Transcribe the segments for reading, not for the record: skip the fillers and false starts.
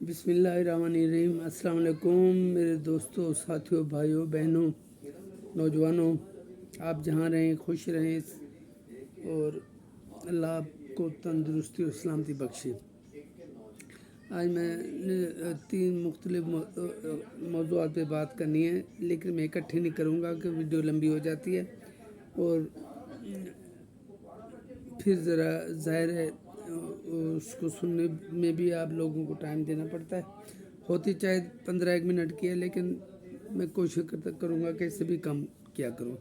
बिस्मिल्लाहिर्रहमानिर्रहीम। अस्सलाम वालेकुम मेरे दोस्तों, साथियों, भाइयों, बहनों, नौजवानों। आप जहाँ रहें खुश रहें और अल्लाह आपको तंदुरुस्ती और सलामती बख्शे। आज मैं तीन मुख्तलिफ मौज़ूआत पे बात करनी है, लेकिन मैं इकट्ठी नहीं करूँगा कि वीडियो लंबी हो जाती है और फिर ज़रा ज़ाहिर है उसको सुनने में भी आप लोगों को टाइम देना पड़ता है। होती चाहे 15-1 मिनट की है, लेकिन मैं कोशिश करूँगा कि इससे भी कम किया करूँ।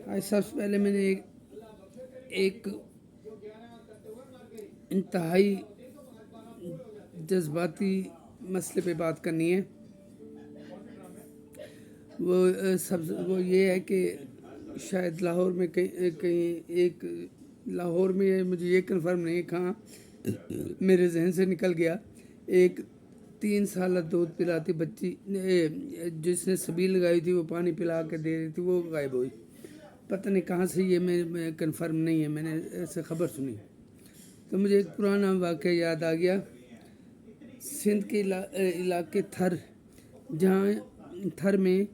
आज सबसे पहले मैंने एक इंतहाई जज्बाती मसले पे बात करनी है। वो ये है कि शायद लाहौर में लाहौर में, मुझे ये कंफर्म नहीं है कहाँ, मेरे जहन से निकल गया। एक 3 साल दूध पिलाती बच्ची जिसने सबील लगाई थी, वो पानी पिला के दे रही थी, वो गायब हुई। पता नहीं कहाँ से, ये मैं कंफर्म नहीं है, मैंने ऐसे खबर सुनी। तो मुझे एक पुराना वाक़या याद आ गया। सिंध के इलाके थर, जहाँ थर में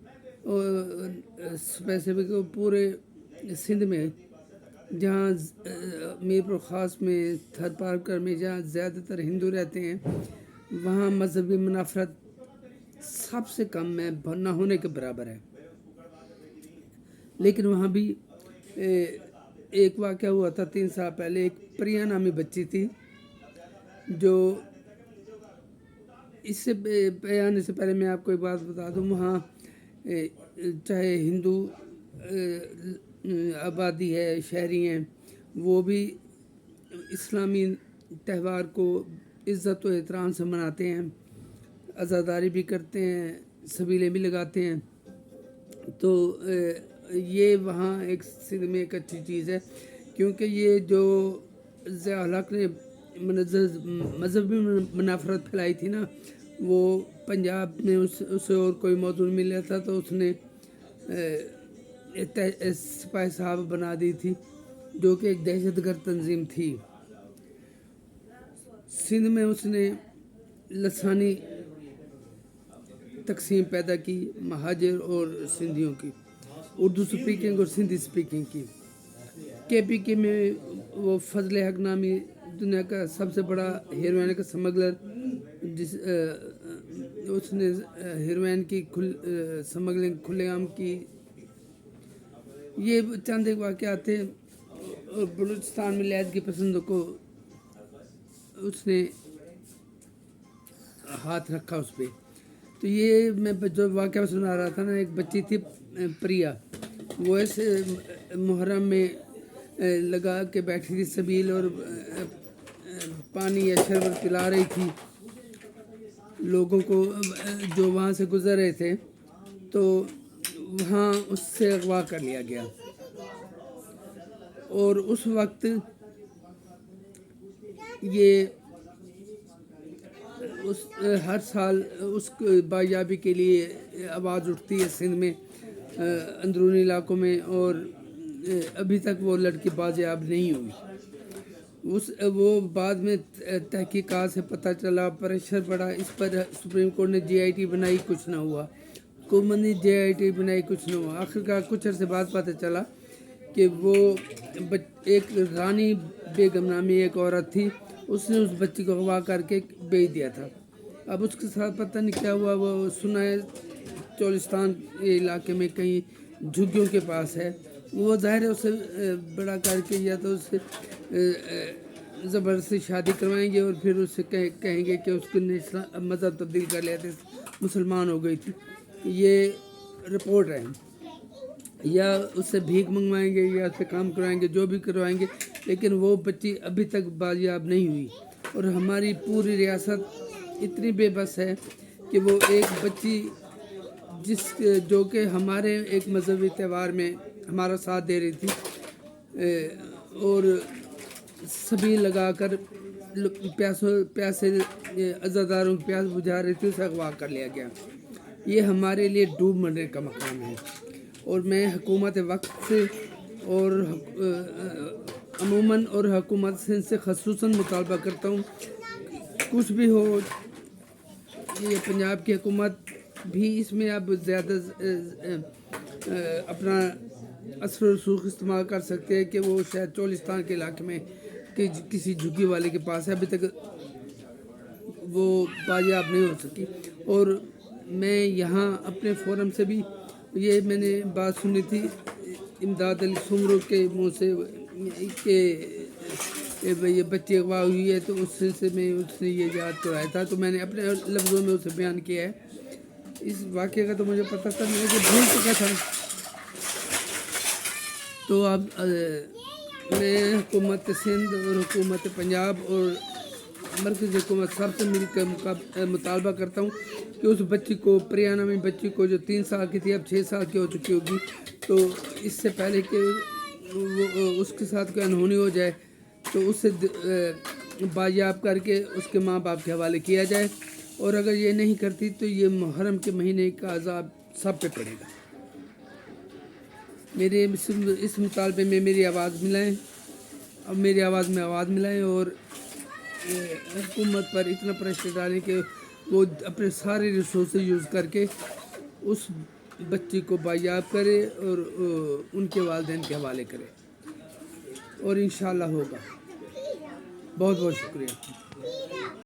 स्पेसिफिक पूरे सिंध में, जहाँ मीरपुर ख़ास में, थर पारकर में, जहाँ ज़्यादातर हिंदू रहते हैं, वहाँ मजहबी मुनाफरत सबसे कम में ना होने के बराबर है। लेकिन वहाँ भी एक वाक़या हुआ था 3 साल पहले। एक प्रिया नामी बच्ची थी जो, इससे आने से पहले मैं आपको एक बात बता दूँ, वहाँ चाहे हिंदू आबादी है, शहरी हैं, वो भी इस्लामी त्यौहार को इज़्ज़त व एहतराम से मनाते हैं, अज़ादारी भी करते हैं, सबीलें भी लगाते हैं। तो ये वहाँ एक सिंध में एक अच्छी चीज़ है, क्योंकि ये जो ज़िया-उल हक ने मजहबी मुनाफरत फैलाई थी ना, वो पंजाब में उसे और कोई मौजूद मिला था, तो उसने सिपाही साहब बना दी थी, जो कि एक दहशतगर्द तंजीम थी। सिंध में उसने लसानी तकसीम पैदा की, महाजिर और सिंधियों की, उर्दू स्पीकिंग और सिंधी स्पीकिंग की। KPK में वो फजल हक नामी दुनिया का सबसे बड़ा हेरोइन का स्मगलर, उसने हेरोइन की स्मगलिंग खुलेआम की। ये चंद एक वाक़यात थे। बलूचिस्तान में लैद की पसंद को उसने हाथ रखा उस पर। तो ये मैं जो वाक़या सुना रहा था ना, एक बच्ची थी प्रिया, वो ऐसे मुहर्रम में लगा के बैठी थी सबील, और पानी या शरबत पिला रही थी लोगों को जो वहाँ से गुज़र रहे थे। तो वहाँ उससे अगवा कर लिया गया, और उस वक्त ये हर साल उस बायाबी के लिए आवाज़ उठती है सिंध में, अंदरूनी इलाकों में, और अभी तक वो लड़की बाजियाब नहीं हुई। वो बाद में तहकीकात से पता चला, प्रेशर बढ़ा इस पर, सुप्रीम कोर्ट ने JIT बनाई, कुछ ना हुआ। हुकूमत ने JIT बनाई, कुछ ना हुआ। आखिरकार कुछ अर्से बाद पता चला कि वो एक रानी बेगम नामी एक औरत थी, उसने उस बच्ची को अगवा करके बेच दिया था। अब उसके साथ पता नहीं क्या हुआ, वो सुना है चोलिस्तान इलाके में कहीं झुग्गियों के पास है। वो ज़ाहिर है उसे बड़ा करके या तो उससे ज़बरदस्ती शादी करवाएंगे, और फिर उससे कहेंगे कि उसके मज़हब तब्दील कर लिया था, मुसलमान हो गई थी। ये रिपोर्ट है, या उससे भीख मंगवाएंगे या उससे काम करवाएंगे, जो भी करवाएंगे, लेकिन वो बच्ची अभी तक बाजियाब नहीं हुई। और हमारी पूरी रियासत इतनी बेबस है कि वो एक बच्ची जो कि हमारे एक मजहबी त्यौहार में हमारा साथ दे रही थी, और सबील लगाकर प्यासे अज़ादारों की प्यास बुझा रही थी, उसे अगवा कर लिया गया। ये हमारे लिए डूब मरने का मकाम है। और मैं हुकूमत वक्त से और अमूमन और हुकूमत सिंध से ख़ुसूसन मुतालबा करता हूँ कुछ भी हो, ये पंजाब की हुकूमत भी इसमें अब ज़्यादा अपना असर रसूख इस्तेमाल कर सकते हैं कि वो शायद चोलिस्तान के इलाके में कि किसी झुग्गी वाले के पास है, अभी तक वो बाजियाब नहीं हो सकी। और मैं यहाँ अपने फोरम से भी ये मैंने बात सुनी थी इमदाद अली सुमरो के मुँह से कि ये बच्ची अगवा हुई है, तो उस सिलसिले में उसने ये याद कराया था, तो मैंने अपने लफ्ज़ों में उसे बयान किया है। इस वाक़े का तो मुझे पता था, मैं तो भूल चुका था। तो अब मैं हुकूमत सिंध और हुकूमत पंजाब और मरकज़ी हुकूमत सबसे मिलकर मुतालबा करता हूँ कि उस बच्ची को, प्रिया नामी बच्ची को जो 3 साल की थी अब 6 साल की हो चुकी होगी, तो इससे पहले कि वो उसके साथ कोई अनहोनी हो जाए तो उससे बाजियाब करके उसके माँ बाप के हवाले किया जाए। और अगर ये नहीं करती तो ये मुहर्रम के महीने का अज़ाब सब पे पड़ेगा। मेरे इस मुतालबे में मेरी आवाज़ मिलाएं, अब मेरी आवाज़ में आवाज़ मिलाएं और हुकूमत पर इतना प्रेशर डालें कि वो अपने सारे रिसोर्सेज यूज़ करके उस बच्ची को बाजियाब करे और उनके वालिदैन के हवाले करे, और इंशाअल्लाह होगा। बहुत बहुत शुक्रिया।